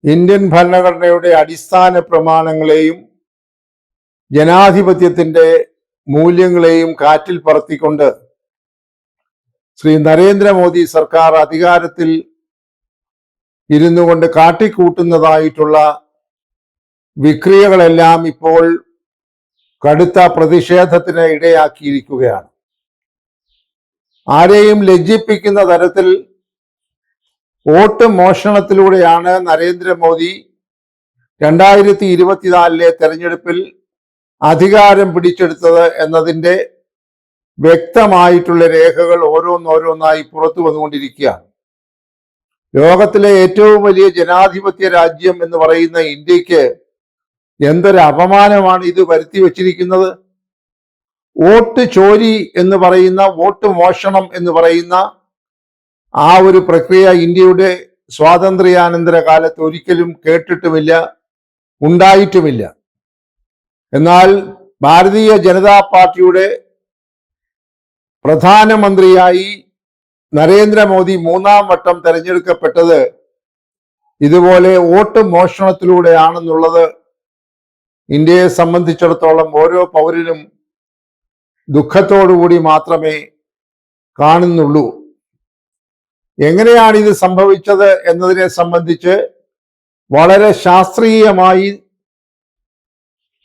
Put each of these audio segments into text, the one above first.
Indian ഭരണഘടനയുടെ അടിസ്ഥാന പ്രമാണങ്ങളെയും ജനാധിപത്യത്തിന്റെ മൂല്യങ്ങളെയും കാറ്റിൽ പറത്തിക്കൊണ്ട് ശ്രീ നരേന്ദ്രമോദി സർക്കാർ അധികാരത്തിൽ ഇരുന്നു കൊണ്ട് കാട്ടിക്കൂട്ടുന്നതായിട്ടുള്ള വിക്രിയകളെല്ലാം ഇപ്പോൾ കടുത്ത പ്രതിഷേധത്തിന് ഇടയാക്കിയിരിക്കുകയാണ്. ആരെയും ലജ്ജിപ്പിക്കുന്ന തരത്തിൽ വോട്ട് മോഷണത്തിലൂടെയാണ് നരേന്ദ്രമോദി 2024 തെരഞ്ഞെടുപ്പിൽ അധികാരം പിടിച്ചെടുത്തത് എന്നതിൻ്റെ വ്യക്തമായിട്ടുള്ള രേഖകൾ ഓരോന്നോരോന്നായി പുറത്തു വന്നുകൊണ്ടിരിക്കുകയാണ്. ലോകത്തിലെ ഏറ്റവും വലിയ ജനാധിപത്യ രാജ്യം എന്ന് പറയുന്ന ഇന്ത്യക്ക് എന്തൊരു അപമാനമാണ് ഇത് വരുത്തി വച്ചിരിക്കുന്നത്. വോട്ട് ചോരി എന്ന് പറയുന്ന, വോട്ട് മോഷണം എന്ന് പറയുന്ന ആ ഒരു പ്രക്രിയ ഇന്ത്യയുടെ സ്വാതന്ത്ര്യാനന്തര കാലത്ത് ഒരിക്കലും കേട്ടിട്ടുമില്ല, ഉണ്ടായിട്ടുമില്ല. എന്നാൽ ഭാരതീയ ജനതാ പാർട്ടിയുടെ പ്രധാനമന്ത്രിയായി നരേന്ദ്രമോദി 3-ാം വട്ടം തെരഞ്ഞെടുക്കപ്പെട്ടത് ഇതുപോലെ വോട്ട് മോഷണത്തിലൂടെയാണെന്നുള്ളത് ഇന്ത്യയെ സംബന്ധിച്ചിടത്തോളം ഓരോ പൗരനും ദുഃഖത്തോടുകൂടി മാത്രമേ കാണുന്നുള്ളൂ. എങ്ങനെയാണ് ഇത് സംഭവിച്ചത് എന്നതിനെ സംബന്ധിച്ച് വളരെ ശാസ്ത്രീയമായി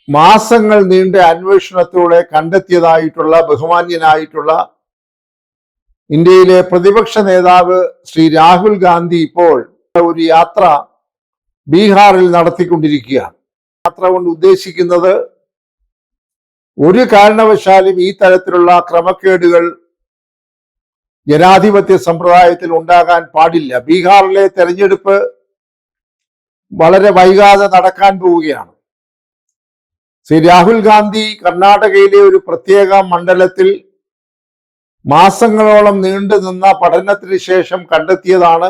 മാസങ്ങൾ നീണ്ട അന്വേഷണത്തിലൂടെ കണ്ടെത്തിയതായിട്ടുള്ള ബഹുമാന്യനായിട്ടുള്ള ഇന്ത്യയിലെ പ്രതിപക്ഷ നേതാവ് ശ്രീ രാഹുൽ ഗാന്ധി ഇപ്പോൾ ഒരു യാത്ര ബീഹാറിൽ നടത്തിക്കൊണ്ടിരിക്കുകയാണ്. യാത്ര കൊണ്ട് ഉദ്ദേശിക്കുന്നത് ഒരു കാരണവശാലും ഈ തരത്തിലുള്ള ക്രമക്കേടുകൾ ജനാധിപത്യ സമ്പ്രദായത്തിൽ ഉണ്ടാകാൻ പാടില്ല. ബീഹാറിലെ തെരഞ്ഞെടുപ്പ് വളരെ വൈകാതെ നടക്കാൻ പോവുകയാണ്. ശ്രീ രാഹുൽ ഗാന്ധി കർണാടകയിലെ ഒരു പ്രത്യേക മണ്ഡലത്തിൽ മാസങ്ങളോളം നീണ്ടു നിന്ന പഠനത്തിന് ശേഷം കണ്ടെത്തിയതാണ്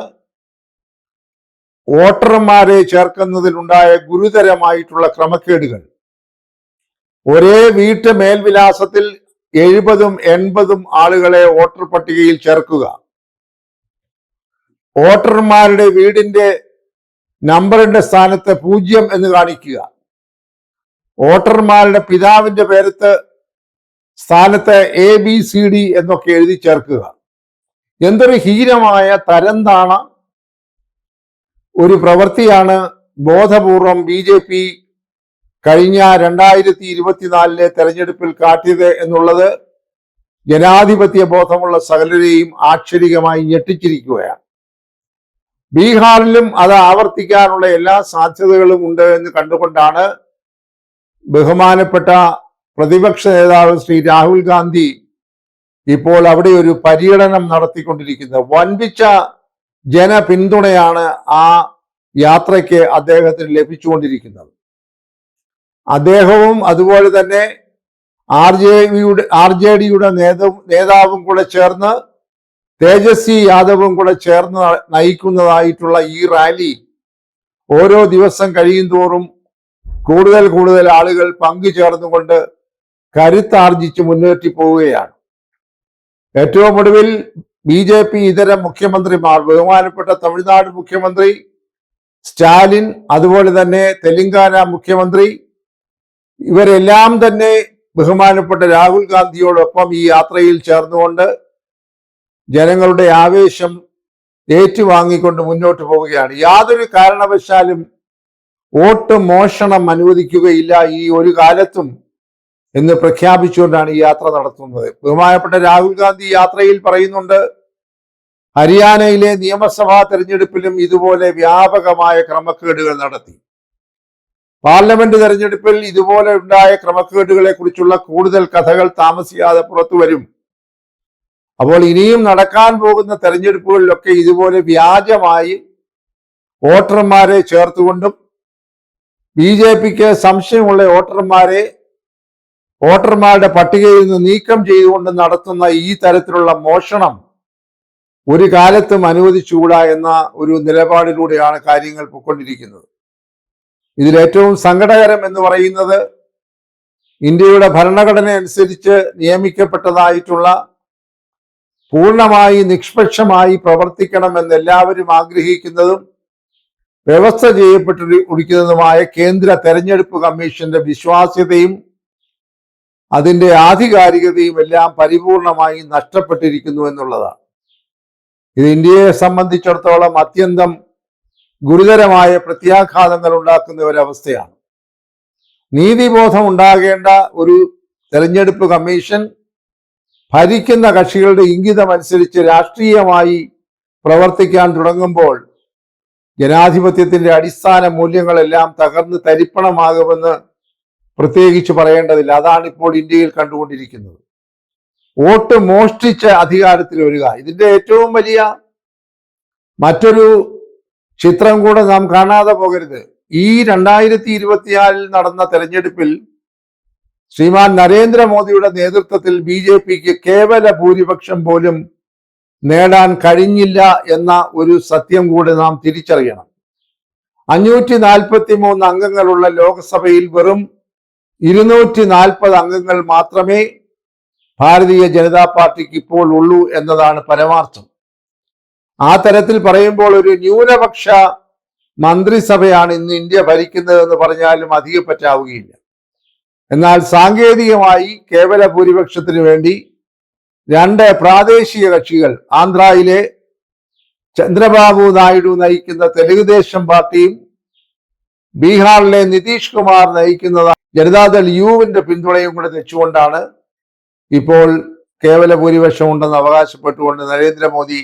വോട്ടർമാരെ ചേർക്കുന്നതിലുണ്ടായ ഗുരുതരമായിട്ടുള്ള ക്രമക്കേടുകൾ. ഒരേ വീട്ട് മേൽവിലാസത്തിൽ 70-80 ആളുകളെ വോട്ടർ പട്ടികയിൽ ചേർക്കുക, വോട്ടർമാരുടെ വീടിന്റെ നമ്പറിന്റെ സ്ഥാനത്ത് 0 എന്ന് കാണിക്കുക, വോട്ടർമാരുടെ പിതാവിന്റെ സ്ഥാനത്ത് ABCD എന്നൊക്കെ എഴുതി ചേർക്കുക. എന്തൊരു ഹീനമായ തരംതാണ ഒരു പ്രവൃത്തിയാണ് ബോധപൂർവം BJP കഴിഞ്ഞ 2024 തെരഞ്ഞെടുപ്പിൽ കാട്ടിയത് എന്നുള്ളത് ജനാധിപത്യ ബോധമുള്ള സകലരെയും ആശ്ചര്യമായി ഞെട്ടിച്ചിരിക്കുകയാണ്. ബീഹാറിലും അത് ആവർത്തിക്കാനുള്ള എല്ലാ സാധ്യതകളും ഉണ്ട് എന്ന് കണ്ടുകൊണ്ടാണ് ബഹുമാനപ്പെട്ട പ്രതിപക്ഷ നേതാവ് ശ്രീ രാഹുൽ ഗാന്ധി ഇപ്പോൾ അവിടെ ഒരു പര്യടനം നടത്തിക്കൊണ്ടിരിക്കുന്നത്. വൻപിച്ച ജനപിന്തുണയാണ് ആ യാത്രയ്ക്ക് അദ്ദേഹത്തിന് ലഭിച്ചുകൊണ്ടിരിക്കുന്നത്. അദ്ദേഹവും അതുപോലെ തന്നെ RJDയുടെ നേതാവും കൂടെ ചേർന്ന്, തേജസ്വി യാദവും കൂടെ ചേർന്ന് നയിക്കുന്നതായിട്ടുള്ള ഈ റാലി ഓരോ ദിവസം കഴിയും തോറും കൂടുതൽ ആളുകൾ പങ്കുചേർന്നുകൊണ്ട് കരുത്താർജിച്ച് മുന്നേറ്റി പോവുകയാണ്. ഏറ്റവും ഒടുവിൽ BJP ഇതര മുഖ്യമന്ത്രിമാർ, ബഹുമാനപ്പെട്ട തമിഴ്നാട് മുഖ്യമന്ത്രി സ്റ്റാലിൻ, അതുപോലെ തന്നെ തെലങ്കാന മുഖ്യമന്ത്രി, ഇവരെല്ലാം തന്നെ ബഹുമാനപ്പെട്ട രാഹുൽ ഗാന്ധിയോടൊപ്പം ഈ യാത്രയിൽ ചേർന്നുകൊണ്ട് ജനങ്ങളുടെ ആവേശം ഏറ്റുവാങ്ങിക്കൊണ്ട് മുന്നോട്ട് പോവുകയാണ്. യാതൊരു കാരണവശാലും വോട്ട് മോഷണം അനുവദിക്കുകയില്ല ഈ ഒരു കാലത്തും എന്ന് പ്രഖ്യാപിച്ചുകൊണ്ടാണ് ഈ യാത്ര നടത്തുന്നത്. ബഹുമാനപ്പെട്ട രാഹുൽ ഗാന്ധി യാത്രയിൽ പറയുന്നുണ്ട്, ഹരിയാനയിലെ നിയമസഭാ തെരഞ്ഞെടുപ്പിലും ഇതുപോലെ വ്യാപകമായ ക്രമക്കേടുകൾ നടത്തി. പാർലമെന്റ് തെരഞ്ഞെടുപ്പിൽ ഇതുപോലെ ഉണ്ടായ ക്രമക്കേടുകളെ കുറിച്ചുള്ള കൂടുതൽ കഥകൾ താമസിയാതെ പുറത്തു വരും. അപ്പോൾ ഇനിയും നടക്കാൻ പോകുന്ന തെരഞ്ഞെടുപ്പുകളിലൊക്കെ ഇതുപോലെ വ്യാജമായി വോട്ടർമാരെ ചേർത്തുകൊണ്ടും BJPക്ക് സംശയമുള്ള വോട്ടർമാരുടെ പട്ടികയിൽ നിന്ന് നീക്കം ചെയ്തുകൊണ്ട് നടത്തുന്ന ഈ തരത്തിലുള്ള മോഷണം ഒരു കാലത്തും അനുവദിച്ചുകൂടാ എന്ന ഒരു നിലപാടിലൂടെയാണ് കാര്യങ്ങൾ പോയിക്കൊണ്ടിരിക്കുന്നത്. ഇതിലേറ്റവും സങ്കടകരം എന്ന് പറയുന്നത് ഇന്ത്യയുടെ ഭരണഘടന അനുസരിച്ച് നിയമിക്കപ്പെട്ടതായിട്ടുള്ള പൂർണ്ണമായി നിഷ്പക്ഷമായി പ്രവർത്തിക്കണമെന്ന് എല്ലാവരും ആഗ്രഹിക്കുന്നതും വ്യവസ്ഥ ചെയ്യപ്പെട്ടിരിക്കുന്നതുമായ കേന്ദ്ര തെരഞ്ഞെടുപ്പ് കമ്മീഷന്റെ വിശ്വാസ്യതയും അതിന്റെ ആധികാരികതയും എല്ലാം പരിപൂർണമായി നഷ്ടപ്പെട്ടിരിക്കുന്നു എന്നുള്ളതാണ്. ഇത് ഇന്ത്യയെ സംബന്ധിച്ചിടത്തോളം അത്യന്തം ഗുരുതരമായ പ്രത്യാഘാതങ്ങൾ ഉണ്ടാക്കുന്ന ഒരവസ്ഥയാണ്. നീതിബോധം ഉണ്ടാകേണ്ട ഒരു തെരഞ്ഞെടുപ്പ് കമ്മീഷൻ ഭരിക്കുന്ന കക്ഷികളുടെ ഇംഗിതമനുസരിച്ച് രാഷ്ട്രീയമായി പ്രവർത്തിക്കാൻ തുടങ്ങുമ്പോൾ ജനാധിപത്യത്തിന്റെ അടിസ്ഥാന മൂല്യങ്ങളെല്ലാം തകർന്ന് തരിപ്പണമാകുമെന്ന് പ്രത്യേകിച്ച് പറയേണ്ടതില്ല. അതാണ് ഇപ്പോൾ ഇന്ത്യയിൽ കണ്ടുകൊണ്ടിരിക്കുന്നത്. വോട്ട് മോഷ്ടിച്ച് അധികാരത്തിൽ വരിക. ഇതിന്റെ ഏറ്റവും വലിയ മറ്റൊരു ചിത്രം കൂടെ നാം കാണാതെ പോകരുത്. ഈ 2024 നടന്ന തെരഞ്ഞെടുപ്പിൽ ശ്രീമാൻ നരേന്ദ്രമോദിയുടെ നേതൃത്വത്തിൽ BJPക്ക് കേവല ഭൂരിപക്ഷം പോലും നേടാൻ കഴിഞ്ഞില്ല എന്ന ഒരു സത്യം കൂടി നാം തിരിച്ചറിയണം. 543 അംഗങ്ങളുള്ള ലോക്സഭയിൽ വെറും 240 അംഗങ്ങൾ മാത്രമേ ഭാരതീയ ജനതാ പാർട്ടിക്ക് ഇപ്പോൾ ഉള്ളൂ എന്നതാണ് പരമാർത്ഥം. ആ തരത്തിൽ പറയുമ്പോൾ ഒരു ന്യൂനപക്ഷ മന്ത്രിസഭയാണ് ഇന്ന് ഇന്ത്യ ഭരിക്കുന്നതെന്ന് പറഞ്ഞാലും അധികം പറ്റാവുകയില്ല. എന്നാൽ സാങ്കേതികമായി കേവല ഭൂരിപക്ഷത്തിന് വേണ്ടി 2 പ്രാദേശിക കക്ഷികൾ, ആന്ധ്രയിലെ ചന്ദ്രബാബു നായിഡു നയിക്കുന്ന തെലുഗുദേശം പാർട്ടിയും ബീഹാറിലെ നിതീഷ് കുമാർ നയിക്കുന്ന ജനതാദൾ യുവിന്റെ പിന്തുണയും കൂടെ വെച്ചുകൊണ്ടാണ് ഇപ്പോൾ കേവല ഭൂരിപക്ഷം ഉണ്ടെന്ന് അവകാശപ്പെട്ടുകൊണ്ട് നരേന്ദ്രമോദി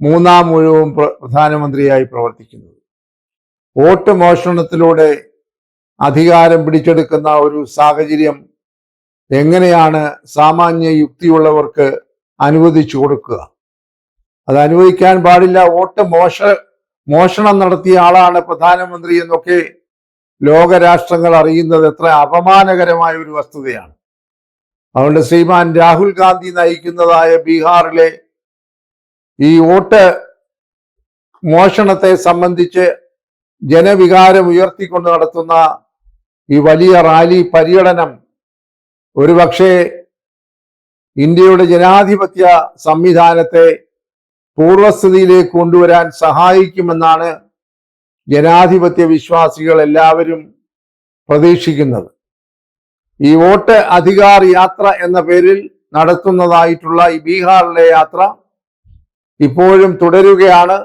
3ാം മുഴുവൻ പ്രധാനമന്ത്രിയായി പ്രവർത്തിക്കുന്നത്. വോട്ട് മോഷണത്തിലൂടെ അധികാരം പിടിച്ചെടുക്കുന്ന ഒരു സാഹചര്യം എങ്ങനെയാണ് സാമാന്യ യുക്തിയുള്ളവർക്ക് അനുവദിച്ചു കൊടുക്കുക? അത് അനുവദിക്കാൻ പാടില്ല. വോട്ട് മോഷണം നടത്തിയ ആളാണ് പ്രധാനമന്ത്രി എന്നൊക്കെ ലോകരാഷ്ട്രങ്ങൾ അറിയുന്നത് എത്ര അപമാനകരമായ ഒരു വസ്തുതയാണ്. അതുകൊണ്ട് ശ്രീമാൻ രാഹുൽ ഗാന്ധി നയിക്കുന്നതായ ബീഹാറിലെ ഈ വോട്ട് മോഷണത്തെ സംബന്ധിച്ച് ജനവികാരം ഉയർത്തിക്കൊണ്ട് നടത്തുന്ന ഈ വലിയ റാലി പര്യടനം ഒരുപക്ഷെ ഇന്ത്യയുടെ ജനാധിപത്യ സംവിധാനത്തെ പൂർവസ്ഥിതിയിലേക്ക് കൊണ്ടുവരാൻ സഹായിക്കുമെന്നാണ് ജനാധിപത്യ വിശ്വാസികൾ എല്ലാവരും പ്രതീക്ഷിക്കുന്നത്. ഈ വോട്ട് അധികാർ യാത്ര എന്ന പേരിൽ നടത്തുന്നതായിട്ടുള്ള ഈ ബീഹാറിലെ യാത്ര ഇപ്പോഴും തുടരുകയാണ്.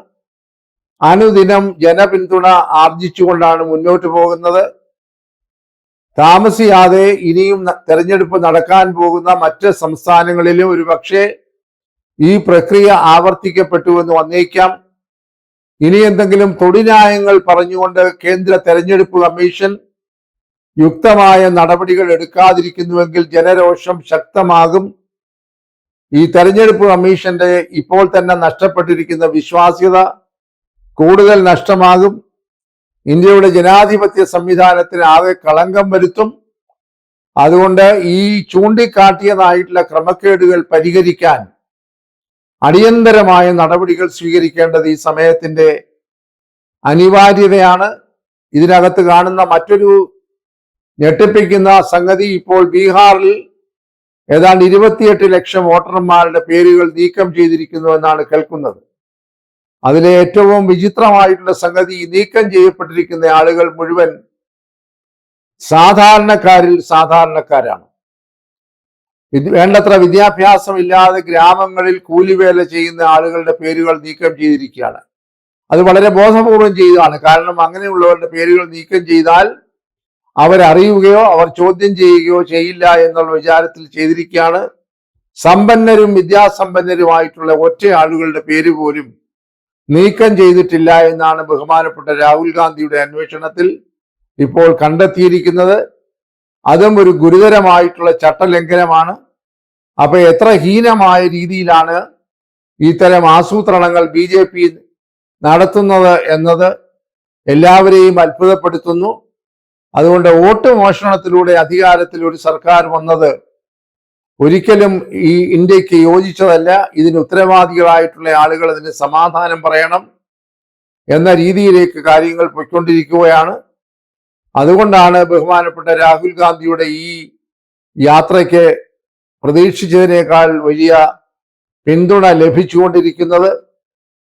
അനുദിനം ജനപിന്തുണ ആർജിച്ചുകൊണ്ടാണ് മുന്നോട്ട് പോകുന്നത്. താമസിയാതെ ഇനിയും തെരഞ്ഞെടുപ്പ് നടക്കാൻ പോകുന്ന മറ്റ് സംസ്ഥാനങ്ങളിലും ഒരുപക്ഷെ ഈ പ്രക്രിയ ആവർത്തിക്കപ്പെട്ടുവെന്ന് വന്നേക്കാം. ഇനി എന്തെങ്കിലും തൊടിന്യായങ്ങൾ പറഞ്ഞുകൊണ്ട് കേന്ദ്ര തെരഞ്ഞെടുപ്പ് കമ്മീഷൻ യുക്തമായ നടപടികൾ എടുക്കാതിരിക്കുന്നുവെങ്കിൽ ജനരോഷം ശക്തമാകും. ഈ തെരഞ്ഞെടുപ്പ് കമ്മീഷന്റെ ഇപ്പോൾ തന്നെ നഷ്ടപ്പെട്ടിരിക്കുന്ന വിശ്വാസ്യത കൂടുതൽ നഷ്ടമാകും. ഇന്ത്യയുടെ ജനാധിപത്യ സംവിധാനത്തിന് ആകെ കളങ്കം വരുത്തും. അതുകൊണ്ട് ഈ ചൂണ്ടിക്കാട്ടിയതായിട്ടുള്ള ക്രമക്കേടുകൾ പരിഹരിക്കാൻ അടിയന്തരമായ നടപടികൾ സ്വീകരിക്കേണ്ടത് ഈ സമയത്തിന്റെ അനിവാര്യതയാണ്. ഇതിനകത്ത് കാണുന്ന മറ്റൊരു ഞെട്ടിപ്പിക്കുന്ന സംഗതി, ഇപ്പോൾ ബീഹാറിൽ ഏതാണ്ട് 28 ലക്ഷം വോട്ടർമാരുടെ പേരുകൾ നീക്കം ചെയ്തിരിക്കുന്നു എന്നാണ് കേൾക്കുന്നത്. അതിലെ ഏറ്റവും വിചിത്രമായിട്ടുള്ള സംഗതി, നീക്കം ചെയ്യപ്പെട്ടിരിക്കുന്ന ആളുകൾ മുഴുവൻ സാധാരണക്കാരിൽ സാധാരണക്കാരാണ്. വേണ്ടത്ര വിദ്യാഭ്യാസം ഇല്ലാതെ ഗ്രാമങ്ങളിൽ കൂലിവേല ചെയ്യുന്ന ആളുകളുടെ പേരുകൾ നീക്കം ചെയ്തിരിക്കുകയാണ്. അത് വളരെ ബോധപൂർവം ചെയ്തതാണ്. കാരണം അങ്ങനെയുള്ളവരുടെ പേരുകൾ നീക്കം ചെയ്താൽ അവരറിയുകയോ അവർ ചോദ്യം ചെയ്യുകയോ ചെയ്യില്ല എന്നുള്ള വിചാരത്തിൽ ചെയ്തിരിക്കുകയാണ്. സമ്പന്നരും വിദ്യാസമ്പന്നരുമായിട്ടുള്ള ഒറ്റ ആളുകളുടെ പേര് പോലും നീക്കം ചെയ്തിട്ടില്ല എന്നാണ് ബഹുമാനപ്പെട്ട രാഹുൽ ഗാന്ധിയുടെ അന്വേഷണത്തിൽ ഇപ്പോൾ കണ്ടെത്തിയിരിക്കുന്നത്. അതും ഒരു ഗുരുതരമായിട്ടുള്ള ചട്ടലംഘനമാണ്. അപ്പൊ എത്ര ഹീനമായ രീതിയിലാണ് ഇത്തരം ആസൂത്രണങ്ങൾ BJP നടത്തുന്നത് എന്നത് എല്ലാവരെയും അത്ഭുതപ്പെടുത്തുന്നു. അതുകൊണ്ട് വോട്ട് മോഷണത്തിലൂടെ അധികാരത്തിൽ ഒരു സർക്കാർ വന്നത് ഒരിക്കലും ഈ ഇന്ത്യക്ക് യോജിച്ചതല്ല. ഇതിന് ഉത്തരവാദികളായിട്ടുള്ള ആളുകൾ അതിന് സമാധാനം പറയണം എന്ന രീതിയിലേക്ക് കാര്യങ്ങൾ പൊയ്ക്കൊണ്ടിരിക്കുകയാണ്. അതുകൊണ്ടാണ് ബഹുമാനപ്പെട്ട രാഹുൽ ഗാന്ധിയുടെ ഈ യാത്രയ്ക്ക് പ്രതീക്ഷിച്ചതിനേക്കാൾ വലിയ പിന്തുണ ലഭിച്ചുകൊണ്ടിരിക്കുന്നത്.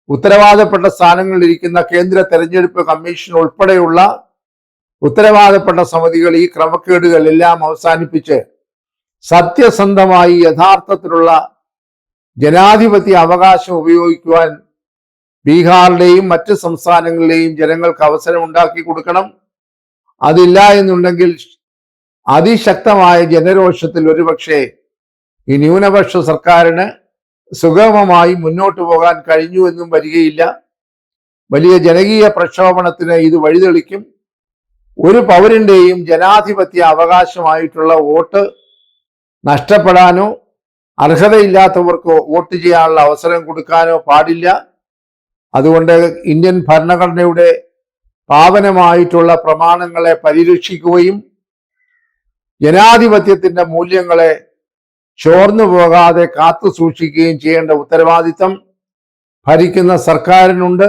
ഉത്തരവാദപ്പെട്ട സ്ഥാനങ്ങളിൽ ഇരിക്കുന്ന കേന്ദ്ര തെരഞ്ഞെടുപ്പ് കമ്മീഷൻ ഉൾപ്പെടെയുള്ള ഉത്തരവാദപ്പെട്ട സമിതികൾ ഈ ക്രമക്കേടുകൾ എല്ലാം അവസാനിപ്പിച്ച് സത്യസന്ധമായി യഥാർത്ഥത്തിലുള്ള ജനാധിപത്യ അവകാശം ഉപയോഗിക്കുവാൻ ബീഹാറിലെയും മറ്റ് സംസ്ഥാനങ്ങളിലെയും ജനങ്ങൾക്ക് അവസരം ഉണ്ടാക്കി കൊടുക്കണം. അതില്ല എന്നുണ്ടെങ്കിൽ അതിശക്തമായ ജനരോഷത്തിൽ ഒരുപക്ഷെ ഈ ന്യൂനപക്ഷ സർക്കാരിന് സുഗമമായി മുന്നോട്ട് പോകാൻ കഴിഞ്ഞു എന്നും വരികയില്ല. വലിയ ജനകീയ പ്രക്ഷോഭണത്തിന് ഇത് വഴിതെളിക്കും. ഒരു പൗരന്റെയും ജനാധിപത്യ അവകാശമായിട്ടുള്ള വോട്ട് നഷ്ടപ്പെടാനോ അർഹതയില്ലാത്തവർക്ക് വോട്ട് ചെയ്യാനുള്ള അവസരം കൊടുക്കാനോ പാടില്ല. അതുകൊണ്ട് ഇന്ത്യൻ ഭരണഘടനയുടെ പാവനമായിട്ടുള്ള പ്രമാണങ്ങളെ പരിരക്ഷിക്കുകയും ജനാധിപത്യത്തിന്റെ മൂല്യങ്ങളെ ചോർന്നു പോകാതെ കാത്തു സൂക്ഷിക്കുകയും ചെയ്യേണ്ട ഉത്തരവാദിത്തം ഭരിക്കുന്ന സർക്കാരിനുണ്ട്,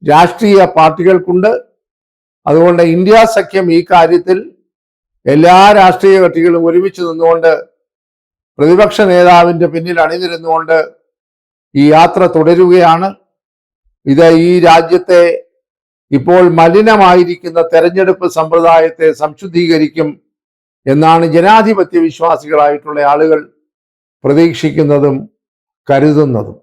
രാഷ്ട്രീയ പാർട്ടികൾക്കുണ്ട്. അതുകൊണ്ട് ഇന്ത്യ സഖ്യം ഈ കാര്യത്തിൽ എല്ലാ രാഷ്ട്രീയ കക്ഷികളും ഒരുമിച്ച് നിന്നുകൊണ്ട് പ്രതിപക്ഷ നേതാവിന്റെ പിന്നിൽ അണിനിരുന്നുകൊണ്ട് ഈ യാത്ര തുടരുകയാണ്. ഇത് ഈ രാജ്യത്തെ ഇപ്പോൾ മലിനമായിരിക്കുന്ന തെരഞ്ഞെടുപ്പ് സമ്പ്രദായത്തെ സംശുദ്ധീകരിക്കും എന്നാണ് ജനാധിപത്യ വിശ്വാസികളായിട്ടുള്ള ആളുകൾ പ്രതീക്ഷിക്കുന്നതും കരുതുന്നതും.